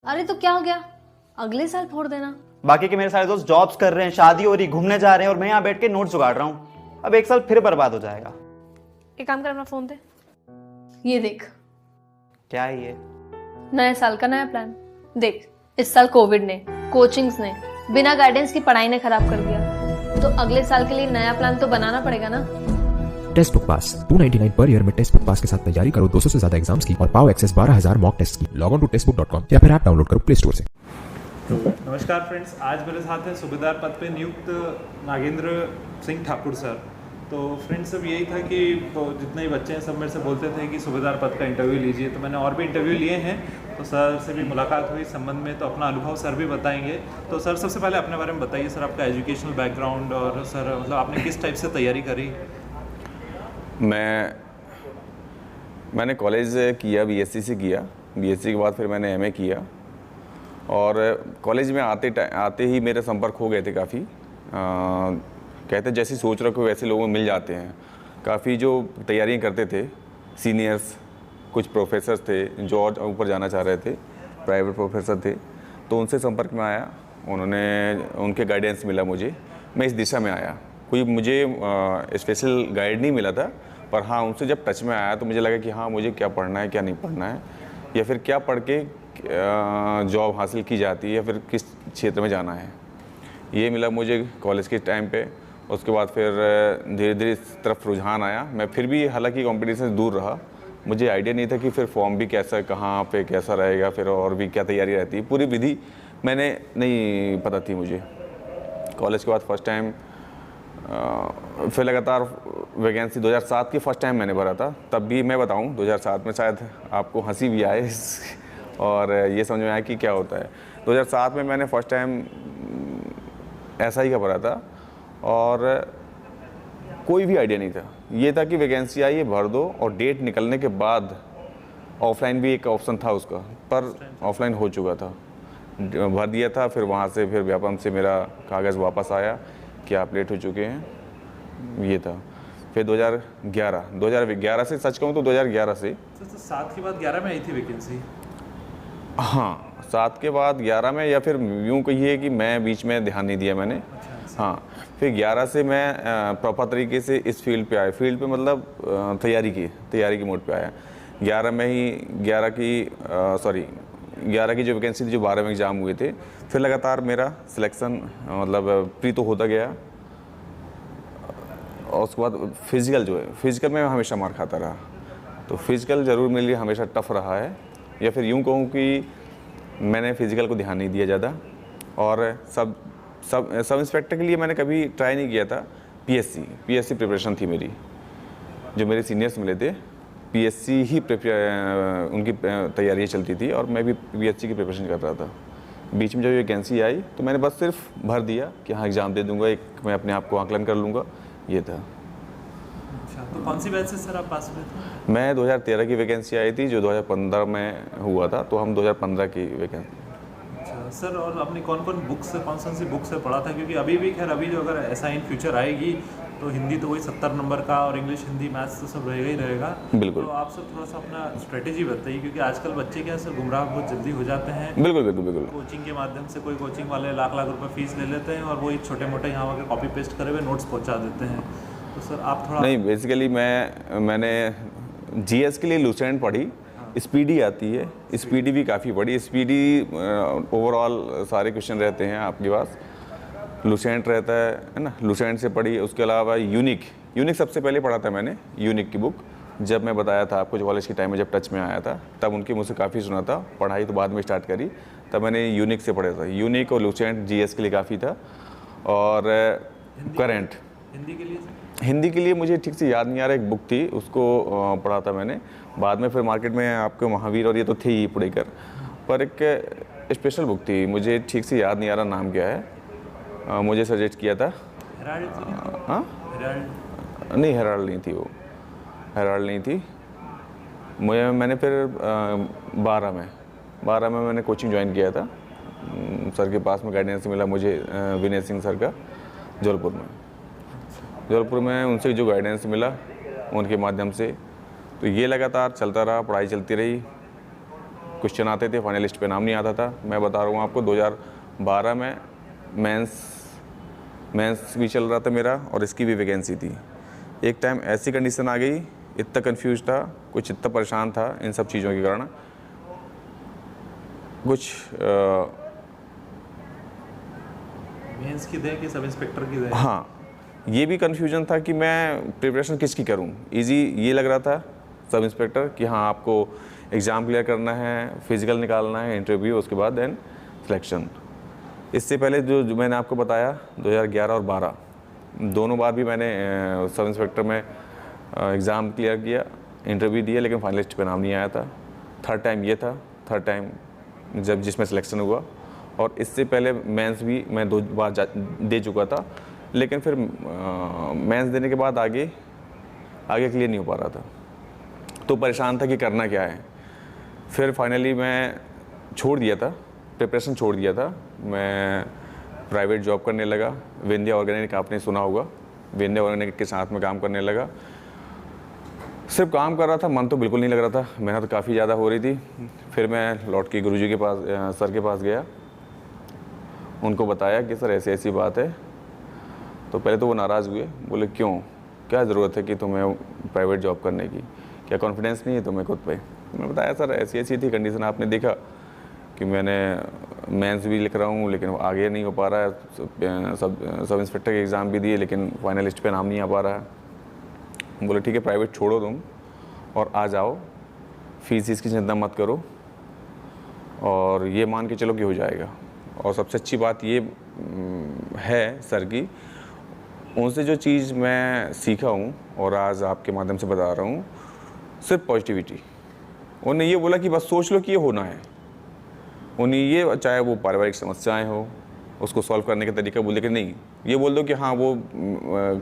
अरे तो क्या हो गया, अगले साल फोड़ देना। बाकी के मेरे सारे दोस्त जॉब्स कर रहे हैं, शादी हो रही, घूमने जा रहे हैं और मैं यहाँ बैठ के नोट्स जुगाड़ रहा हूँ। अब एक साल फिर बर्बाद हो जाएगा। एक काम कर, अपना फोन दे, ये देख क्या है ये? नए साल का नया प्लान। देख, इस साल कोविड ने, कोचिंग्स ने, बिना गाइडेंस की पढ़ाई ने खराब कर दिया, तो अगले साल के लिए नया प्लान तो बनाना पड़ेगा ना। टेस्ट बुक पास 299 पर ईयर में टेस्ट बुक पास के साथ तैयारी करो 200 से ज्यादा एग्जाम्स की और पाओ एक्सेस 12,000 मॉक टेस्ट की। लॉग ऑन टू टेस्टबुक.com या फिर ऐप डाउनलोड करो प्ले स्टोर से। नमस्कार फ्रेंड्स, आज मेरे साथ हैं सूबेदार पद पे नियुक्त नागेंद्र सिंह ठाकुर सर। तो फ्रेंड्स अब यही था कि जितने भी बच्चे हैं सब मेरे से बोलते थे कि सूबेदार पद का इंटरव्यू लीजिए, तो मैंने और भी इंटरव्यू लिए हैं। तो सर से भी मुलाकात हुई इस संबंध में, तो अपना अनुभव सर भी बताएंगे। तो सर सबसे पहले अपने बारे में बताइए सर, आपका एजुकेशनल बैकग्राउंड और सर मतलब आपने किस टाइप से तैयारी करी? मैंने कॉलेज किया, बीएससी से किया। बीएससी के बाद फिर मैंने एमए किया और कॉलेज में आते ही मेरे संपर्क हो गए थे काफ़ी। कहते जैसी सोच रखो वैसे लोग मिल जाते हैं। काफ़ी जो तैयारियां करते थे सीनियर्स, कुछ प्रोफेसर थे जो और ऊपर जाना चाह रहे थे, प्राइवेट प्रोफेसर थे, तो उनसे संपर्क में आया। उनके गाइडेंस मिला मुझे, मैं इस दिशा में आया। कोई मुझे स्पेशल गाइड नहीं मिला था, पर हाँ उनसे जब टच में आया तो मुझे लगा कि हाँ मुझे क्या पढ़ना है क्या नहीं पढ़ना है, या फिर क्या पढ़ के जॉब हासिल की जाती है, या फिर किस क्षेत्र में जाना है। ये मिला मुझे कॉलेज के टाइम पे। उसके बाद फिर धीरे धीरे इस तरफ रुझान आया। मैं फिर भी हालांकि कंपटीशन से दूर रहा, मुझे आइडिया नहीं था कि फिर फॉर्म भी कैसा, कहाँ पे कैसा रहेगा, फिर और भी क्या तैयारी रहती है, पूरी विधि मैंने नहीं पता थी मुझे। कॉलेज के बाद फर्स्ट टाइम फिर लगातार वैकेंसी 2007 की फर्स्ट टाइम मैंने भरा था। तब भी मैं बताऊं 2007 में शायद आपको हंसी भी आए और ये समझ में आया कि क्या होता है। 2007 में मैंने फर्स्ट टाइम SI का भरा था और कोई भी आइडिया नहीं था। ये था कि वैकेंसी आई है भर दो, और डेट निकलने के बाद ऑफलाइन भी एक ऑप्शन था उसका, पर ऑफलाइन हो चुका था, भर दिया था। फिर वहाँ से फिर व्यापम से मेरा कागज़ वापस आया कि आप लेट हो चुके हैं, ये था। फिर 2011 से, सच कहूँ तो 2011 से। तो 7 के बाद 11 में आई थी वैकेंसी? हाँ, 7 के बाद 11 में, या फिर यूँ कहिए कि मैं बीच में ध्यान नहीं दिया मैंने। हाँ, फिर 11 से मैं प्रॉपर तरीके से इस फील्ड पे आया। फील्ड पे मतलब तैयारी की मोड पे आया। 11 में ही 11 की जो वैकेंसी थी, जो 12 में एग्ज़ाम हुए थे, फिर लगातार मेरा सिलेक्शन मतलब प्री तो होता गया। और उसके बाद फिज़िकल में हमेशा मार खाता रहा। तो फिज़िकल ज़रूर मेरे लिए हमेशा टफ रहा है, या फिर यूँ कहूँ कि मैंने फिज़िकल को ध्यान नहीं दिया ज़्यादा। और सब इंस्पेक्टर के लिए मैंने कभी ट्राई नहीं किया था। पीएससी प्रिपरेशन थी मेरी। जो मेरे सीनियर्स मिले थे पीएससी ही उनकी तैयारियाँ चलती थी, और मैं भी पीएससी की प्रिपरेशन कर रहा था। बीच में जब वैकेंसी आई तो मैंने बस सिर्फ भर दिया कि हाँ एग्ज़ाम दे दूंगा, एक मैं अपने आप को आकलन कर लूँगा, ये था। अच्छा, तो कौन सी बैच से सर आप पास हुए थे? मैं 2013 की वैकेंसी आई थी, जो 2015 में हुआ था, तो हम 2015 की वैकेंसी। अच्छा सर, और आपने कौन सी बुक से पढ़ा था? क्योंकि अभी भी खैर, अभी जो अगर ऐसा इन फ्यूचर आएगी तो हिंदी तो वही 70 नंबर का, और इंग्लिश, हिंदी, मैथ्स तो सब रहेगा ही रहेगा। बिल्कुल। तो आप सब थोड़ा सा अपना स्ट्रेटेजी बताइए, क्योंकि आजकल बच्चे क्या सर गुमराह बहुत जल्दी हो जाते हैं। बिल्कुल। कोचिंग के माध्यम से कोई कोचिंग वाले लाख रुपए फीस ले लेते हैं, और वही छोटे मोटे यहाँ वहाँ कॉपी पेस्ट करे हुए नोट्स पहुँचा देते हैं। तो सर आप थोड़ा नहीं, बेसिकली मैंने जीएस के लिए लुसेंट पढ़ी। स्पीडी आती है, स्पीडी भी काफ़ी पढ़ी। स्पीडी ओवरऑल सारे क्वेश्चन रहते हैं आपके पास। लुसेंट रहता है ना, लुसेंट से पढ़ी। उसके अलावा यूनिक सबसे पहले पढ़ा था मैंने, यूनिक की बुक। जब मैं बताया था आपको, जो कॉलेज के टाइम में जब टच में आया था, तब उनकी मुझसे काफ़ी सुना था। पढ़ाई तो बाद में स्टार्ट करी, तब मैंने यूनिक से पढ़ा था। यूनिक और लुसेंट जीएस के लिए काफ़ी था। और करंट हिंदी के लिए मुझे ठीक से याद नहीं आ रहा, एक बुक थी उसको पढ़ा था मैंने। बाद में फिर मार्केट में आपके महावीर और ये तो थे ही पुड़ेकर, पर एक स्पेशल बुक थी, मुझे ठीक से याद नहीं आ रहा नाम क्या है। मुझे सजेस्ट किया था। हाँ, नहीं हेराल्ड नहीं थी वो, हेराल्ड नहीं थी। मैंने फिर 12 में मैंने कोचिंग ज्वाइन किया था। सर के पास में गाइडेंस मिला मुझे, विनय सिंह सर का, जबलपुर में उनसे जो गाइडेंस मिला उनके माध्यम से, तो ये लगातार चलता रहा, पढ़ाई चलती रही। क्वेश्चन आते थे, फाइनल लिस्ट पे नाम नहीं आता था। मैं बता रहा हूँ आपको 2012 में मेंस भी चल रहा था मेरा और इसकी भी वैकेंसी थी। एक टाइम ऐसी कंडीशन आ गई, इतना कंफ्यूज था, कुछ इतना परेशान था इन सब चीज़ों के कारण, कुछ मेंस की दे कि सब इंस्पेक्टर की दे? हाँ, ये भी कन्फ्यूजन था कि मैं प्रिपरेशन किसकी करूं। इजी ये लग रहा था सब इंस्पेक्टर कि हाँ आपको एग्ज़ाम क्लियर करना है, फिजिकल निकालना है, इंटरव्यू, उसके बाद देन सिलेक्शन। इससे पहले जो मैंने आपको बताया 2011 और 12 दोनों बार भी मैंने सब इंस्पेक्टर में एग्ज़ाम क्लियर किया, इंटरव्यू दिया, लेकिन फाइनल लिस्ट पे नाम नहीं आया था। थर्ड टाइम ये था, थर्ड टाइम जब जिसमें सिलेक्शन हुआ। और इससे पहले मेंस भी मैं 2 बार दे चुका था, लेकिन फिर मेंस देने के बाद आगे क्लियर नहीं हो पा रहा था, तो परेशान था कि करना क्या है। फिर फाइनली मैं छोड़ दिया था, प्रिपरेशन छोड़ दिया था। मैं प्राइवेट जॉब करने लगा, विंध्या ऑर्गेनिक, आपने सुना होगा, विंध्या ऑर्गेनिक के साथ में काम करने लगा। सिर्फ काम कर रहा था, मन तो बिल्कुल नहीं लग रहा था, मेहनत तो काफ़ी ज़्यादा हो रही थी। फिर मैं लौट के गुरुजी के पास, सर के पास गया, उनको बताया कि सर ऐसी ऐसी बात है। तो पहले तो वो नाराज़ हुए, बोले क्यों, क्या ज़रूरत है कि तुम्हें प्राइवेट जॉब करने की, क्या कॉन्फिडेंस नहीं है तुम्हें खुद पे? मैं बताया सर ऐसी ऐसी थी कंडीशन, आपने देखा कि मैंने मेंस भी लिख रहा हूँ लेकिन आगे नहीं हो पा रहा है, सब इंस्पेक्टर के एग्ज़ाम भी दिए लेकिन फाइनल लिस्ट पे नाम नहीं आ पा रहा है। बोले ठीक है प्राइवेट छोड़ो तुम और आ जाओ, फीस इसकी चिंता मत करो और ये मान के चलो कि हो जाएगा। और सबसे अच्छी बात ये है सर की, उनसे जो चीज़ मैं सीखा हूँ और आज आपके माध्यम से बता रहा हूँ, सिर्फ पॉजिटिविटी। उन्होंने ये बोला कि बस सोच लो कि ये होना है। उन्हें ये, चाहे वो पारिवारिक समस्याएं हो, उसको सॉल्व करने का तरीका बोल दे कि नहीं, ये बोल दो कि हाँ वो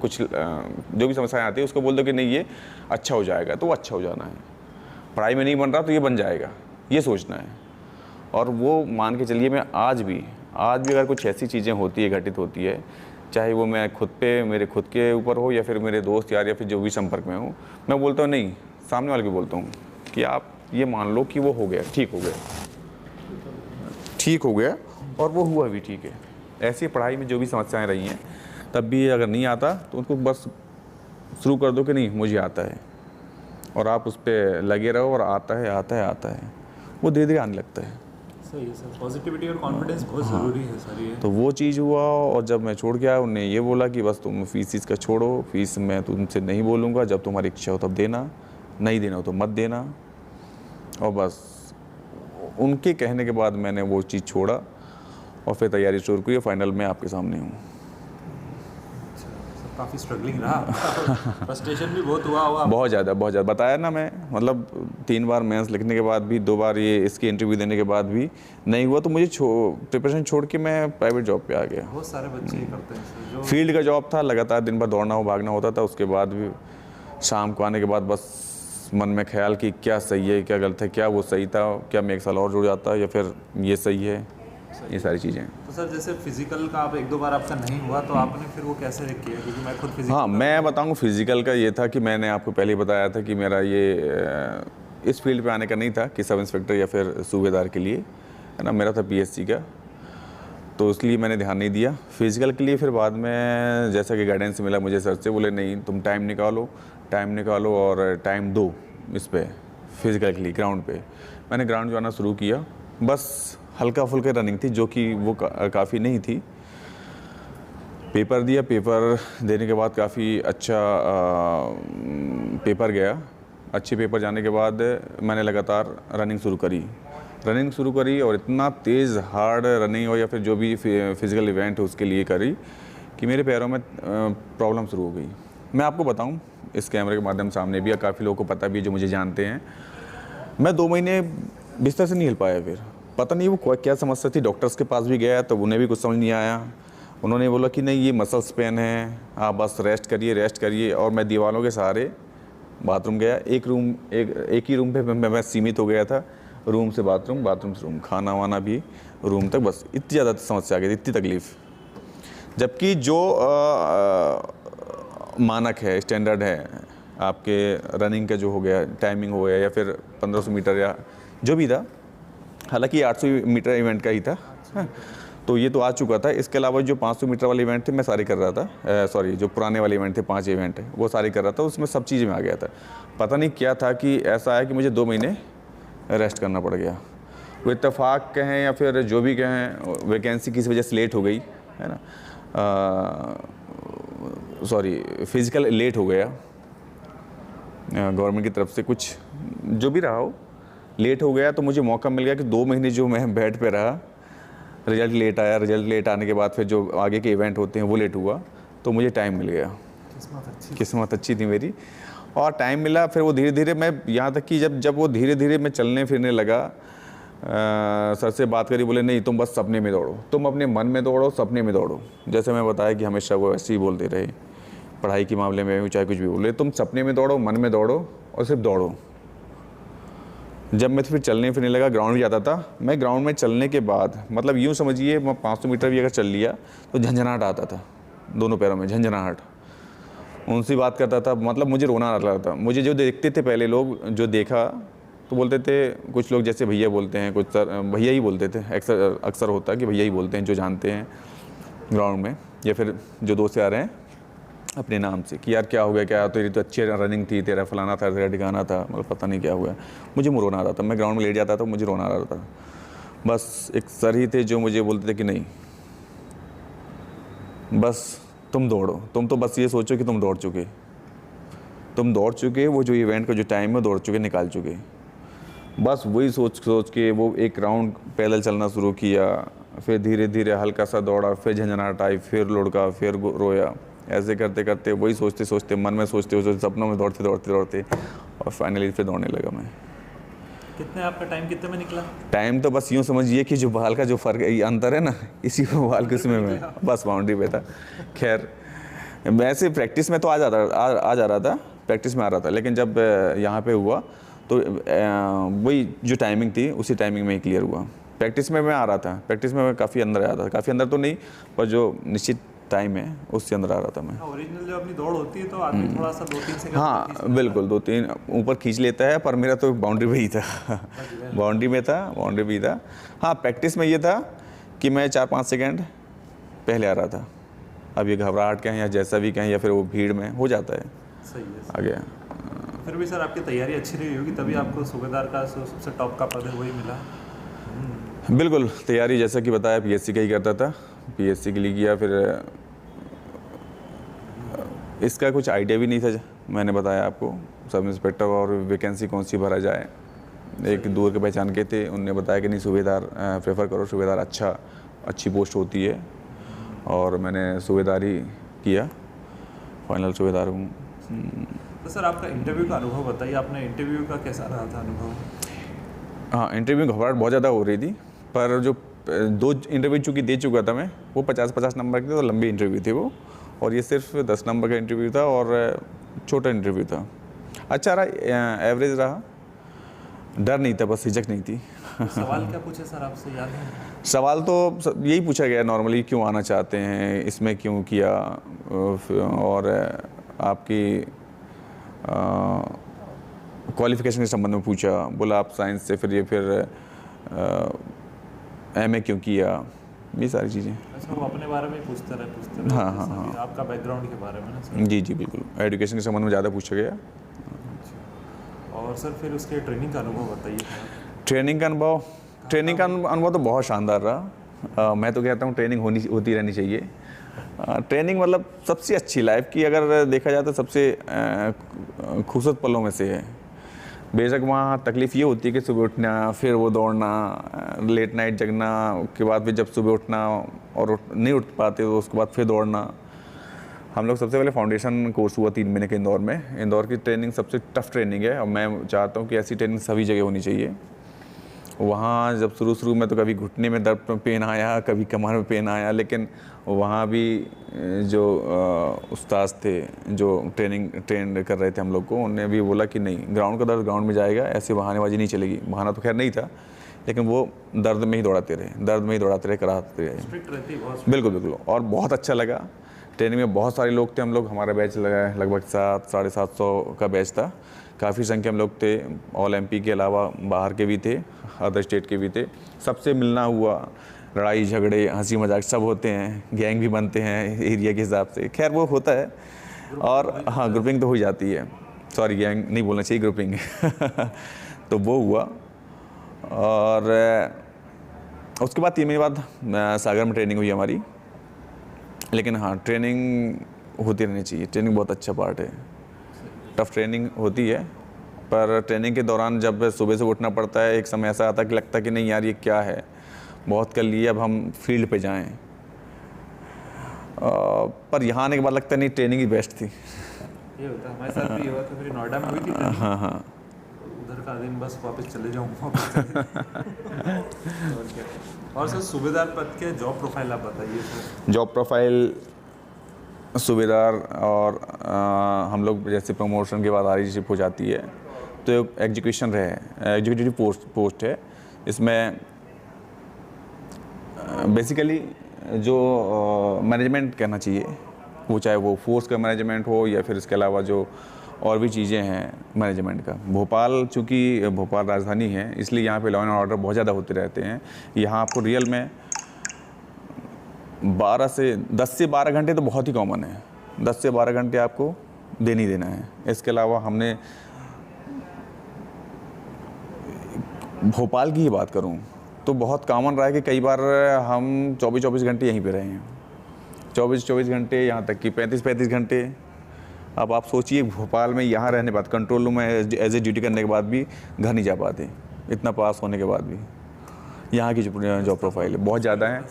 कुछ जो भी समस्याएं आती है उसको बोल दो कि नहीं ये अच्छा हो जाएगा, तो वो अच्छा हो जाना है। पढ़ाई में नहीं बन रहा तो ये बन जाएगा, ये सोचना है। और वो मान के चलिए, मैं आज भी अगर कुछ ऐसी चीज़ें होती है, घटित होती है, चाहे वो मैं खुद पे, मेरे खुद के ऊपर हो या फिर मेरे दोस्त यार या फिर जो भी संपर्क में हो, मैं बोलता हूँ नहीं, सामने वाले को बोलता हूँ कि आप ये मान लो कि वो हो गया, ठीक हो गया और वो हुआ भी ठीक है। ऐसी पढ़ाई में जो भी समस्याएं रही हैं, तब भी अगर नहीं आता तो उनको बस शुरू कर दो कि नहीं मुझे आता है, और आप उस पर लगे रहो और आता है, वो धीरे धीरे आने लगता है। सही है सर, पॉजिटिविटी और कॉन्फिडेंस बहुत ज़रूरी है सर ये। तो वो चीज़ हुआ। और जब मैं छोड़ गया, उन्होंने ये बोला कि बस तुम फीस का छोड़ो, फीस मैं तुमसे नहीं बोलूँगा, जब तुम्हारी इच्छा हो तब देना, नहीं देना हो तो मत देना। और बस उनके कहने के बाद मैंने वो चीज़ छोड़ा और फिर तैयारी शुरू की। फाइनल में आपके सामने हूँ। काफ़ी स्ट्रगलिंग रहा, फ्रस्ट्रेशन भी बहुत हुआ बहुत ज़्यादा बताया ना मैं, मतलब 3 बार मेंस लिखने के बाद भी, 2 बार ये इसकी इंटरव्यू देने के बाद भी नहीं हुआ, तो मुझे प्रिपरेशन छोड़ के मैं प्राइवेट जॉब पे आ गया। बहुत सारे बच्चे ही करते हैं सर, जो फील्ड का जॉब था, लगातार दिन भर दौड़ना भागना होता था। उसके बाद भी शाम को आने के बाद बस मन में ख्याल कि क्या सही है क्या गलत है, क्या वो सही था, क्या मैं 1 साल और जुड़ जाता या फिर ये सही है, ये सारी चीज़ें। तो सर जैसे फिजिकल का आप 1-2 बार आपका नहीं हुआ, तो आपने फिर वो कैसे किया? क्योंकि मैं खुद फिजिकल, हाँ मैं बताऊँ, फिजिकल का ये था कि मैंने आपको पहले ही बताया था कि मेरा ये इस फील्ड पे आने का नहीं था कि सब इंस्पेक्टर या फिर सूबेदार के लिए, है ना, मेरा था पीएससी का, तो इसलिए मैंने ध्यान नहीं दिया फिजिकल के लिए। फिर बाद में जैसा कि गाइडेंस मिला मुझे सर से, बोले नहीं तुम टाइम निकालो और टाइम दो इस पे फिजिकल के लिए, ग्राउंड पे। मैंने ग्राउंड जाना शुरू किया, बस हल्का फुल्का रनिंग थी जो कि वो काफ़ी नहीं थी। पेपर दिया, पेपर देने के बाद काफ़ी अच्छा पेपर गया। अच्छे पेपर जाने के बाद मैंने लगातार रनिंग शुरू करी और इतना तेज़ हार्ड रनिंग हो या फिर जो भी फिज़िकल इवेंट है उसके लिए करी कि मेरे पैरों में प्रॉब्लम शुरू हो गई। मैं आपको बताऊं, इस कैमरे के माध्यम सामने भी, काफ़ी लोगों को पता भी है जो मुझे जानते हैं, मैं 2 महीने बिस्तर से नहीं हिल पाया। फिर पता नहीं वो क्या समस्या थी, डॉक्टर्स के पास भी गया तो उन्हें भी कुछ समझ नहीं आया। उन्होंने बोला कि नहीं ये मसल्स पेन है, आप बस रेस्ट करिए। और मैं दीवारों के सहारे बाथरूम गया। एक ही रूम पे मैं सीमित हो गया था, रूम से बाथरूम से रूम, खाना वाना भी रूम तक, बस इतनी ज़्यादा समस्या आ गई थी, इतनी तकलीफ़। जबकि जो मानक है, स्टैंडर्ड है आपके रनिंग का, जो हो गया टाइमिंग हो गया या फिर 1500 मीटर या जो भी था, हालांकि 800 मीटर इवेंट का ही था, हाँ। तो ये तो आ चुका था। इसके अलावा जो 500 मीटर वाले इवेंट थे मैं सारे कर रहा था, सॉरी जो पुराने वाले इवेंट थे 5 इवेंट है वो सारे कर रहा था, उसमें सब चीज़ में आ गया था। पता नहीं क्या था कि ऐसा आया कि मुझे 2 महीने रेस्ट करना पड़ गया। वो इत्तेफाक कहें या फिर जो भी कहें, वैकेंसी किसी वजह से लेट हो गई है ना, सॉरी फिज़िकल लेट हो गया गवर्नमेंट की तरफ से, कुछ जो भी रहा हो लेट हो गया, तो मुझे मौका मिल गया कि 2 महीने जो मैं बेड पे रहा, रिजल्ट लेट आया, रिजल्ट लेट आने के बाद फिर जो आगे के इवेंट होते हैं वो लेट हुआ, तो मुझे टाइम मिल गया। किस्मत अच्छी थी मेरी, और टाइम मिला। फिर वो धीरे धीरे मैं यहाँ तक कि जब वो धीरे धीरे मैं चलने फिरने लगा, सर से बात करी, बोले नहीं तुम बस सपने में दौड़ो, तुम अपने मन में दौड़ो, सपने में दौड़ो। जैसे मैं बताया कि हमेशा वो ऐसे ही बोलते रहे पढ़ाई के मामले में, चाहे कुछ भी बोले, तुम सपने में दौड़ो, मन में दौड़ो और सिर्फ दौड़ो। जब मैं फिर चलने फिरने लगा, ग्राउंड भी जाता था, मैं ग्राउंड में चलने के बाद मतलब यूँ समझिए 500 मीटर भी अगर चल लिया तो झंझनाहट आता था दोनों पैरों में, झंझनाहट। उनसे बात करता था, मतलब मुझे रोना आ रहा था। मुझे जो देखते थे पहले लोग, जो देखा तो बोलते थे, कुछ लोग जैसे भैया बोलते हैं, कुछ सर भैया ही बोलते थे, अक्सर होता है कि भैया ही बोलते हैं जो जानते हैं ग्राउंड में, या फिर जो दोस्त आ रहे हैं अपने नाम से कि यार क्या हो गया, क्या तेरी तो अच्छी रनिंग थी, तेरा फलाना था, तेरा ठिकाना था, मतलब पता नहीं क्या हुआ। मुझे रोना आ रहा था, मैं ग्राउंड में लेट जाता था, मुझे रोना आ रहा था। बस एक सर ही थे जो मुझे बोलते थे कि नहीं बस तुम दौड़ो, तुम तो बस ये सोचो कि तुम दौड़ चुके, वो जो इवेंट का जो टाइम है दौड़ चुके, निकाल चुके। बस वही सोच के वो एक राउंड पैदल चलना शुरू किया, फिर धीरे धीरे हल्का सा दौड़ा, फिर झंझनाहट आई, फिर लुढ़का, फिर रोया। ऐसे करते करते वही सोचते मन में सोचते सपनों में दौड़ते और फाइनली फिर दौड़ने लगा मैं। कितने आपका टाइम कितने में निकला? टाइम तो बस यूँ समझिए कि जो बाल का जो फ़र्क है, अंतर है ना, इसी को बाल के उसमें मैं बस बाउंड्री पे था। खैर वैसे प्रैक्टिस में तो आ जा रहा था, प्रैक्टिस में आ रहा था, लेकिन जब यहाँ पे हुआ तो वही जो टाइमिंग थी उसी टाइमिंग में ही क्लियर हुआ। प्रैक्टिस में मैं आ रहा था, प्रैक्टिस में मैं काफ़ी अंदर आया था, काफ़ी अंदर तो नहीं पर जो निश्चित टाइम है उससे अंदर आ रहा था मैं। ओरिजिनल जब अपनी दौड़ होती है तो आदमी थोड़ा सा 2-3 सेकंड, हाँ बिल्कुल 2-3 ऊपर खींच लेता है, पर मेरा तो बाउंड्री पे ही था बाउंड्री में था। हाँ प्रैक्टिस में ये था कि मैं 4-5 सेकंड पहले आ रहा था। अब ये घबराहट कहें या जैसा भी कहें या फिर वो भीड़ में हो जाता है। सही है। आ गया। फिर भी सर आपकी तैयारी अच्छी रही होगी, तभी आपको सूबेदार का सबसे टॉप का पद है वही मिला। बिल्कुल तैयारी जैसा कि बताया पीएससी का ही करता था, पीएससी के लिए किया। फिर इसका कुछ आइडिया भी नहीं था, मैंने बताया आपको सब इंस्पेक्टर और वैकेंसी कौन सी भरा जाए। एक दूर के पहचान के थे, उनने बताया कि नहीं सूबेदार प्रेफर करो, सूबेदार अच्छी पोस्ट होती है, और मैंने सूबेदार ही किया, फाइनल सूबेदार हूँ। तो सर आपका इंटरव्यू का अनुभव बताइए, आपने इंटरव्यू का कैसा रहा था अनुभव? हाँ इंटरव्यू घबराहट बहुत ज़्यादा हो रही थी, पर जो 2 इंटरव्यू चूँकि दे चुका था मैं, वो 50-50 नंबर के थे, तो लंबे इंटरव्यू थे वो, और ये सिर्फ 10 नंबर का इंटरव्यू था और छोटा इंटरव्यू था। अच्छा रहा, एवरेज रहा, डर नहीं था, बस हिचक नहीं थी। सवाल क्या पूछे सर आपसे, याद है? सवाल तो यही पूछा गया नॉर्मली, क्यों आना चाहते हैं, इसमें क्यों किया, और आपकी क्वालिफिकेशन के संबंध में पूछा। बोला आप साइंस से, फिर एमए क्यों किया, ये सारी चीज़ें। अच्छा वो अपने बारे में पूछते रहे। हाँ। आपका बैकग्राउंड के बारे में ना सर? जी बिल्कुल, एजुकेशन के संबंध में ज़्यादा पूछा गया। और सर फिर उसके ट्रेनिंग का अनुभव बताइए। ट्रेनिंग का अनुभव तो बहुत शानदार रहा। मैं तो कहता हूँ ट्रेनिंग होती रहनी चाहिए। ट्रेनिंग मतलब सबसे अच्छी लाइफ की अगर देखा जाए तो सबसे खूबसूरत पलों में से है। बेशक वहाँ तकलीफ़ ये होती है कि सुबह उठना, फिर वो दौड़ना, लेट नाइट जगना, उसके बाद फिर जब सुबह उठना और नहीं उठ पाते तो उसके बाद फिर दौड़ना। हम लोग सबसे पहले फाउंडेशन कोर्स हुआ 3 महीने के इंदौर में। इंदौर की ट्रेनिंग सबसे टफ़ ट्रेनिंग है, और मैं चाहता हूँ कि ऐसी ट्रेनिंग सभी जगह होनी चाहिए। वहाँ जब शुरू में तो कभी घुटने में दर्द पेन आया, कभी कमर में पेन आया, लेकिन वहाँ भी जो उस्ताद थे जो ट्रेन कर रहे थे हम लोग को, उन्होंने भी बोला कि नहीं, ग्राउंड का दर्द ग्राउंड में जाएगा, ऐसे बहानेबाजी नहीं चलेगी। बहाना तो खैर नहीं था, लेकिन वो दर्द में ही दौड़ाते रहे, कराते रहे। बिल्कुल। और बहुत अच्छा लगा। ट्रेनिंग में बहुत सारे लोग थे, हम लोग, हमारा बैच लगा लगभग 700-750 का बैच था। काफ़ी संख्या में लोग थे, ऑल एमपी के अलावा बाहर के भी थे, अदर स्टेट के भी थे। सबसे मिलना हुआ, लड़ाई झगड़े हंसी मजाक सब होते हैं, गैंग भी बनते हैं एरिया के हिसाब से, खैर वो होता है। और हाँ, ग्रुपिंग तो हो जाती है, सॉरी गैंग नहीं बोलना चाहिए, ग्रुपिंग तो वो हुआ। और उसके बाद 3 महीने बाद सागर में ट्रेनिंग हुई हमारी। लेकिन हाँ, ट्रेनिंग होती रहनी चाहिए, ट्रेनिंग बहुत अच्छा पार्ट है। टफ ट्रेनिंग होती है, पर ट्रेनिंग के दौरान जब सुबह से उठना पड़ता है, एक समय ऐसा आता है कि लगता है कि नहीं यार ये क्या है, बहुत कर लिए, अब हम फील्ड पे जाएं। पर यहाँ आने के बाद लगता है नहीं, ट्रेनिंग ही बेस्ट थी। ये होता है, हमारे साथ भी हुआ था, मेरी नोएडा में हुई थी ट्रेनिंग। हाँ, उधर का दिन बस वापस चले जाऊँगा। और क्या। और सर सूबेदार पद के जॉब प्रोफाइल आप बताइए सर। जॉब प्रोफाइल सूबेदार, और हम लोग जैसे प्रमोशन के बाद आरजीशिप हो जाती है तो एग्जीक्यूशन एग्जीक्यूटिव पोस्ट है। इसमें बेसिकली जो मैनेजमेंट कहना चाहिए, वो चाहे वो फोर्स का मैनेजमेंट हो या फिर इसके अलावा जो और भी चीज़ें हैं मैनेजमेंट का। भोपाल, चूँकि भोपाल राजधानी है, इसलिए यहाँ पे लॉ एंड ऑर्डर बहुत ज़्यादा होते रहते हैं। यहाँ आपको रियल में 10 से 12 घंटे तो बहुत ही कॉमन है, 10 से 12 घंटे आपको देना ही देना है। इसके अलावा हमने भोपाल की ही बात करूं तो बहुत कॉमन रहा है कि कई बार हम 24 घंटे यहीं पे रहे हैं, 24 घंटे, यहाँ तक कि 35 घंटे। अब आप सोचिए, भोपाल में यहाँ रहने के बाद, कंट्रोल रूम में एज ए ड्यूटी करने के बाद भी घर नहीं जा पाते, इतना पास होने के बाद भी। यहाँ की जो जॉब प्रोफाइल है बहुत ज़्यादा है,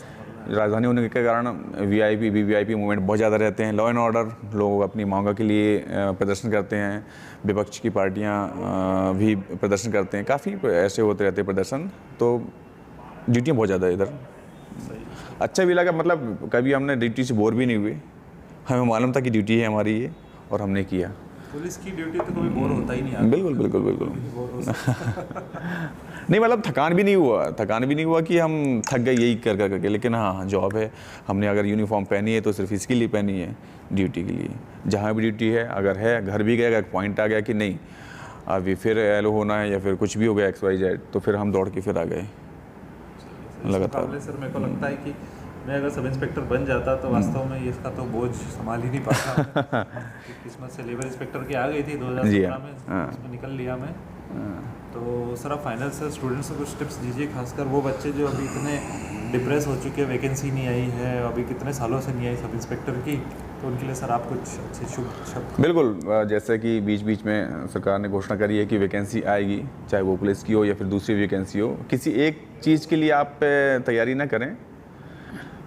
राजधानी होने के कारण वीआईपी वीवीआईपी मूवमेंट बहुत ज़्यादा रहते हैं। लॉ एंड ऑर्डर, लोग अपनी मांगों के लिए प्रदर्शन करते हैं, विपक्ष की पार्टियां भी प्रदर्शन करते हैं, काफ़ी ऐसे होते रहते हैं प्रदर्शन, तो ड्यूटियाँ बहुत ज़्यादा है इधर। अच्छा भी लगा, मतलब कभी हमने ड्यूटी से बोर भी नहीं हुए, हमें मालूम था कि ड्यूटी है हमारी ये, और हमने किया। पुलिस की ड्यूटी तो कभी बोर होता ही नहीं। बिल्कुल बिल्कुल बिल्कुल नहीं, मतलब थकान भी नहीं हुआ कि हम थक गए यही कर करके। लेकिन हाँ, जॉब है, हमने अगर यूनिफॉर्म पहनी है तो सिर्फ इसके लिए पहनी है, ड्यूटी के लिए। जहाँ भी ड्यूटी है, अगर है, घर भी गए, अगर पॉइंट आ गया कि नहीं अभी फिर एलो होना है या फिर कुछ भी हो गया XYZ, तो फिर हम दौड़ के फिर आ गए लगातार। सर मेरे को लगता है कि मैं अगर सब इंस्पेक्टर बन जाता तो वास्तव में इसका तो बोझ संभाल ही नहीं पाता। किस्मत से लेबर इंस्पेक्टर की आ गई थी 2017 में, उसमें निकल लिया मैं। तो सर आप फाइनल से स्टूडेंट्स को कुछ टिप्स दीजिए, खासकर वो बच्चे जो अभी इतने डिप्रेस हो चुके हैं, वैकेंसी नहीं आई है, अभी कितने सालों से नहीं आई सब इंस्पेक्टर की, तो उनके लिए सर आप कुछ अच्छे शुभ शब्द। बिल्कुल, जैसे कि बीच में सरकार ने घोषणा करी है कि वैकेंसी आएगी, चाहे वो पुलिस की हो या फिर दूसरी वैकेंसी हो। किसी एक चीज़ के लिए आप तैयारी ना करें,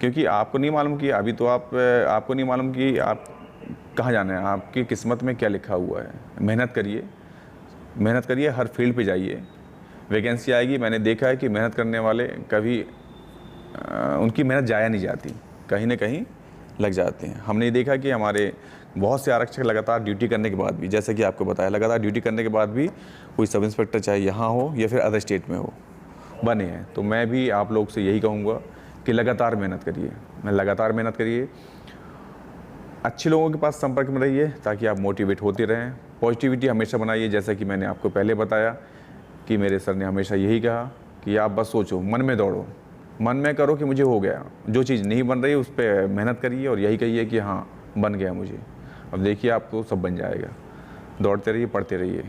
क्योंकि आपको नहीं मालूम कि अभी तो आपको नहीं मालूम कि आप कहाँ जाना है, आपकी किस्मत में क्या लिखा हुआ है। मेहनत करिए, हर फील्ड पे जाइए, वैकेंसी आएगी। मैंने देखा है कि मेहनत करने वाले कभी उनकी मेहनत जाया नहीं जाती, कहीं ना कहीं लग जाते हैं। हमने ये देखा कि हमारे बहुत से आरक्षक लगातार ड्यूटी करने के बाद भी, जैसे कि आपको बताया, लगातार ड्यूटी करने के बाद भी कोई सब इंस्पेक्टर चाहे यहाँ हो या फिर अदर स्टेट में हो, बने हैं। तो मैं भी आप लोग से यही कहूँगा कि लगातार मेहनत करिए, अच्छे लोगों के पास संपर्क में रहिए ताकि आप मोटिवेट होते रहें। पॉजिटिविटी हमेशा बनाइए, जैसा कि मैंने आपको पहले बताया कि मेरे सर ने हमेशा यही कहा कि आप बस सोचो, मन में दौड़ो, मन में करो कि मुझे हो गया। जो चीज़ नहीं बन रही उस पर मेहनत करिए और यही कहिए कि हाँ बन गया मुझे। अब देखिए आपको सब बन जाएगा। दौड़ते रहिए, पढ़ते रहिए।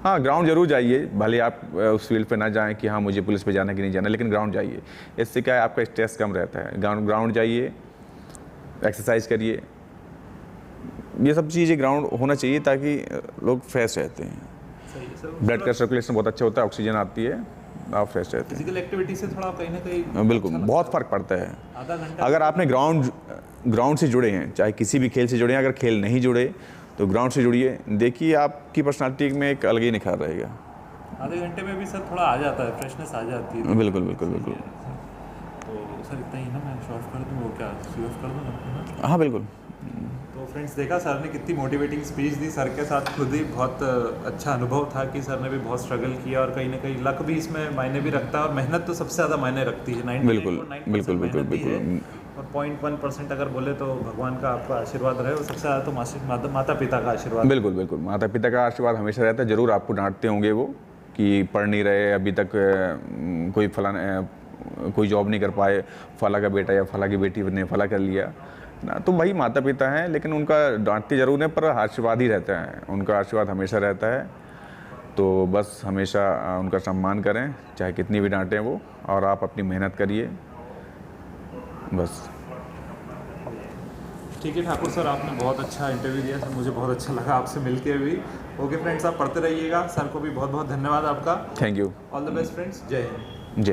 हाँ, ग्राउंड जरूर जाइए, भले आप उस फील्ड पे ना जाएं कि हाँ मुझे पुलिस पे जाना कि नहीं जाना, लेकिन ग्राउंड जाइए। इससे क्या है, आपका स्ट्रेस कम रहता है। ग्राउंड जाइए, एक्सरसाइज करिए, ये सब चीज़ें ग्राउंड होना चाहिए ताकि लोग फ्रेश रहते हैं। ब्लड का सर्कुलेशन बहुत अच्छा होता है, ऑक्सीजन आती है, आप फ्रेश रहते हैं। फिजिकल एक्टिविटी से थोड़ा कहीं ना कहीं बिल्कुल बहुत फ़र्क पड़ता है। आधा घंटा अगर आपने ग्राउंड से जुड़े हैं, चाहे किसी भी खेल से जुड़े हैं, अगर खेल नहीं जुड़े तो ग्राउंड से जुड़िए, देखिए आपकी पर्सनालिटी में एक अलग ही निखार रहेगा। आधे घंटे में भी सर थोड़ा आ जाता है, फ्रेशनेस आ जाती है। बिल्कुल बिल्कुल बिल्कुल। तो सर इतना ही ना, मैं शो ऑफ कर दूँ, वो क्या शो ऑफ कर दूँ ना? हाँ बिल्कुल। तो फ्रेंड्स देखा सर ने कितनी मोटिवेटिंग स्पीच दी। सर के साथ खुद ही बहुत अच्छा अनुभव था कि सर ने भी बहुत स्ट्रगल किया और कहीं ना कहीं लक भी इसमें मायने भी रखता है और मेहनत तो सबसे ज़्यादा मायने रखती है। 99.9% बिल्कुल, बिल्कुल, मेहनत भी है बिल्कुल। और 0.1% अगर बोले तो भगवान का आपका आशीर्वाद रहे, और सबसे ज़्यादा तो माता पिता का आशीर्वाद। बिल्कुल बिल्कुल, माता पिता का आशीर्वाद हमेशा रहता है। ज़रूर आपको डांटते होंगे वो कि पढ़ नहीं रहे अभी तक, कोई फलाना कोई जॉब नहीं कर पाए, फला का बेटा या फला की बेटी ने फला कर लिया ना, तो भाई माता पिता हैं, लेकिन उनका डांटते ज़रूर है पर आशीर्वाद ही रहता है, उनका आशीर्वाद हमेशा रहता है। तो बस हमेशा उनका सम्मान करें, चाहे कितनी भी डांटें वो, और आप अपनी मेहनत करिए बस। ठीक है ठाकुर सर, आपने बहुत अच्छा इंटरव्यू दिया सर, मुझे बहुत अच्छा लगा आपसे मिलके भी। ओके फ्रेंड्स, आप पढ़ते रहिएगा। सर को भी बहुत बहुत धन्यवाद आपका। Thank you. All the best friends, जय हिंद। जय।